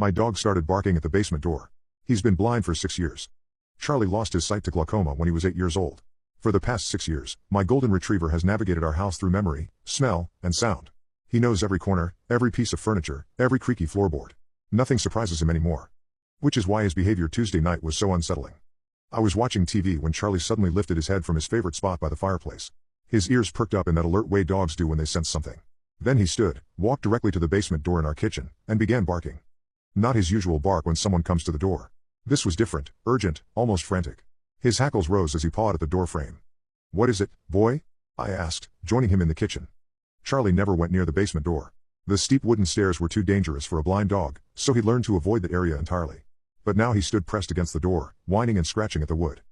My dog started barking at the basement door. He's been blind for 6 years. Charlie lost his sight to glaucoma when he was 8 years old. For the past 6 years, my golden retriever has navigated our house through memory, smell, and sound. He knows every corner, every piece of furniture, every creaky floorboard. Nothing surprises him anymore. Which is why his behavior Tuesday night was so unsettling. I was watching TV when Charlie suddenly lifted his head from his favorite spot by the fireplace. His ears perked up in that alert way dogs do when they sense something. Then he stood, walked directly to the basement door in our kitchen, and began barking. Not his usual bark when someone comes to the door. This was different, urgent, almost frantic. His hackles rose as he pawed at the door frame. "What is it, boy?" I asked, joining him in the kitchen. Charlie never went near the basement door. The steep wooden stairs were too dangerous for a blind dog, so he learned to avoid that area entirely. But now he stood pressed against the door, whining and scratching at the wood.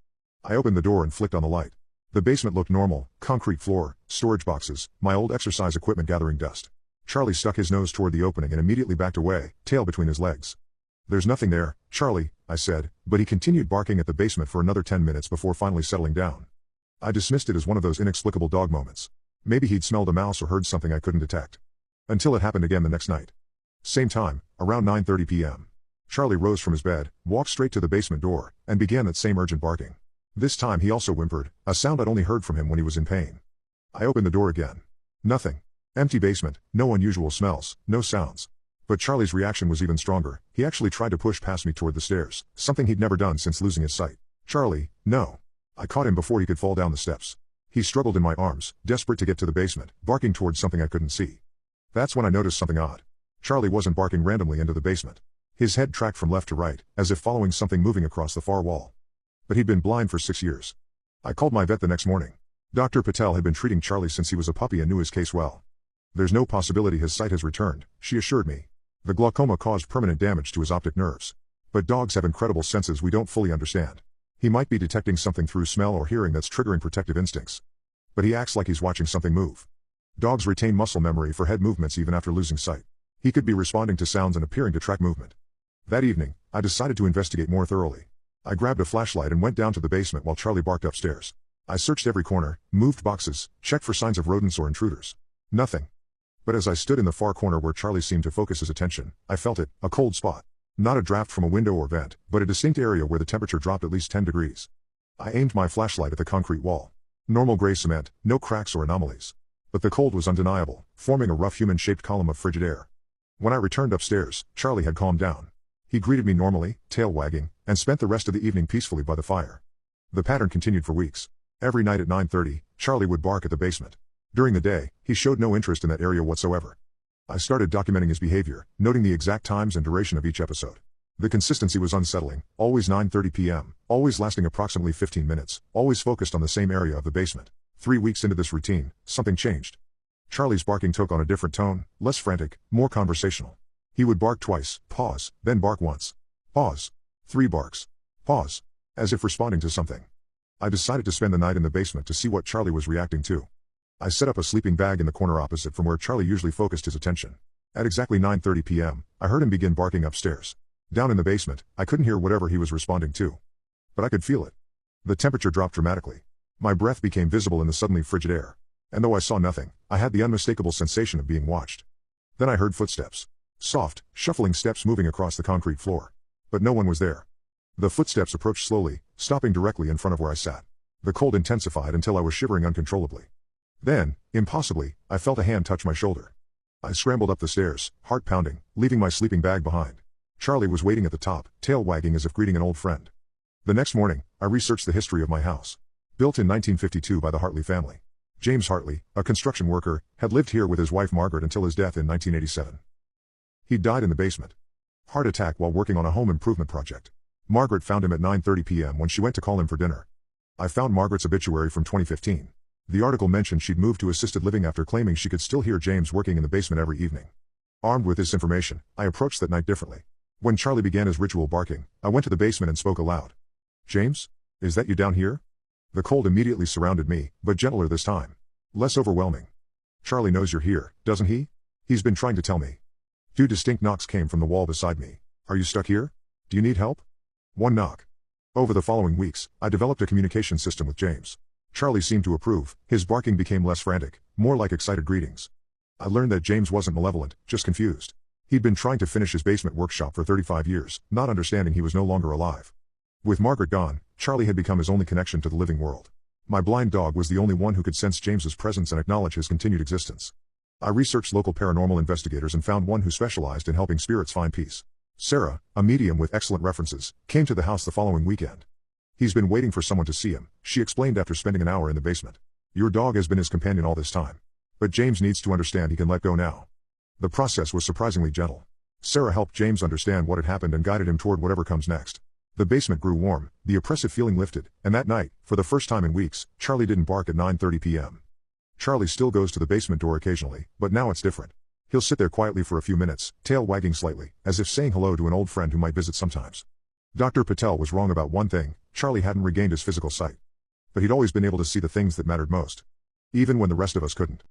I opened the door and flicked on the light. The basement looked normal, concrete floor, storage boxes, my old exercise equipment gathering dust. Charlie stuck his nose toward the opening and immediately backed away, tail between his legs. "There's nothing there, Charlie," I said, but he continued barking at the basement for another 10 minutes before finally settling down. I dismissed it as one of those inexplicable dog moments. Maybe he'd smelled a mouse or heard something I couldn't detect. Until it happened again the next night. Same time, around 9:30 p.m. Charlie rose from his bed, walked straight to the basement door, and began that same urgent barking. This time he also whimpered, a sound I'd only heard from him when he was in pain. I opened the door again. Nothing. Empty basement, no unusual smells, no sounds. But Charlie's reaction was even stronger. He actually tried to push past me toward the stairs, something he'd never done since losing his sight. "Charlie, no." I caught him before he could fall down the steps. He struggled in my arms, desperate to get to the basement, barking towards something I couldn't see. That's when I noticed something odd. Charlie wasn't barking randomly into the basement. His head tracked from left to right, as if following something moving across the far wall. But he'd been blind for 6 years. I called my vet the next morning. Dr. Patel had been treating Charlie since he was a puppy and knew his case well. "There's no possibility his sight has returned," she assured me. "The glaucoma caused permanent damage to his optic nerves. But dogs have incredible senses we don't fully understand. He might be detecting something through smell or hearing that's triggering protective instincts. But he acts like he's watching something move. Dogs retain muscle memory for head movements even after losing sight. He could be responding to sounds and appearing to track movement." That evening, I decided to investigate more thoroughly. I grabbed a flashlight and went down to the basement while Charlie barked upstairs. I searched every corner, moved boxes, checked for signs of rodents or intruders. Nothing. But as I stood in the far corner where Charlie seemed to focus his attention, I felt it, a cold spot. Not a draft from a window or vent, but a distinct area where the temperature dropped at least 10 degrees. I aimed my flashlight at the concrete wall. Normal gray cement, no cracks or anomalies. But the cold was undeniable, forming a rough human-shaped column of frigid air. When I returned upstairs, Charlie had calmed down. He greeted me normally, tail wagging, and spent the rest of the evening peacefully by the fire. The pattern continued for weeks. Every night at 9:30, Charlie would bark at the basement. During the day, he showed no interest in that area whatsoever. I started documenting his behavior, noting the exact times and duration of each episode. The consistency was unsettling, always 9:30 p.m., always lasting approximately 15 minutes, always focused on the same area of the basement. 3 weeks into this routine, something changed. Charlie's barking took on a different tone, less frantic, more conversational. He would bark twice, pause, then bark once. Pause. 3 barks. Pause. As if responding to something. I decided to spend the night in the basement to see what Charlie was reacting to. I set up a sleeping bag in the corner opposite from where Charlie usually focused his attention. At exactly 9:30 p.m., I heard him begin barking upstairs. Down in the basement, I couldn't hear whatever he was responding to. But I could feel it. The temperature dropped dramatically. My breath became visible in the suddenly frigid air. And though I saw nothing, I had the unmistakable sensation of being watched. Then I heard footsteps. Soft, shuffling steps moving across the concrete floor. But no one was there. The footsteps approached slowly, stopping directly in front of where I sat. The cold intensified until I was shivering uncontrollably. Then, impossibly, I felt a hand touch my shoulder. I scrambled up the stairs, heart pounding, leaving my sleeping bag behind. Charlie was waiting at the top, tail wagging as if greeting an old friend. The next morning, I researched the history of my house. Built in 1952 by the Hartley family. James Hartley, a construction worker, had lived here with his wife Margaret until his death in 1987. He died in the basement. Heart attack while working on a home improvement project. Margaret found him at 9:30 p.m. when she went to call him for dinner. I found Margaret's obituary from 2015. The article mentioned she'd moved to assisted living after claiming she could still hear James working in the basement every evening. Armed with this information, I approached that night differently. When Charlie began his ritual barking, I went to the basement and spoke aloud. "James? Is that you down here?" The cold immediately surrounded me, but gentler this time. Less overwhelming. "Charlie knows you're here, doesn't he? He's been trying to tell me." 2 distinct knocks came from the wall beside me. "Are you stuck here? Do you need help?" 1 knock. Over the following weeks, I developed a communication system with James. Charlie seemed to approve. His barking became less frantic, more like excited greetings. I learned that James wasn't malevolent, just confused. He'd been trying to finish his basement workshop for 35 years, not understanding he was no longer alive. With Margaret gone, Charlie had become his only connection to the living world. My blind dog was the only one who could sense James's presence and acknowledge his continued existence. I researched local paranormal investigators and found one who specialized in helping spirits find peace. Sarah, a medium with excellent references, came to the house the following weekend. He's been waiting for someone to see him, she explained after spending an hour in the basement. Your dog has been his companion all this time. But James needs to understand he can let go now. The process was surprisingly gentle. Sarah helped James understand what had happened and guided him toward whatever comes next. The basement grew warm, the oppressive feeling lifted, and that night, for the first time in weeks, Charlie didn't bark at 9:30 p.m. Charlie still goes to the basement door occasionally, but now it's different. He'll sit there quietly for a few minutes, tail wagging slightly, as if saying hello to an old friend who might visit sometimes. Dr. Patel was wrong about one thing: Charlie hadn't regained his physical sight. But he'd always been able to see the things that mattered most. Even when the rest of us couldn't.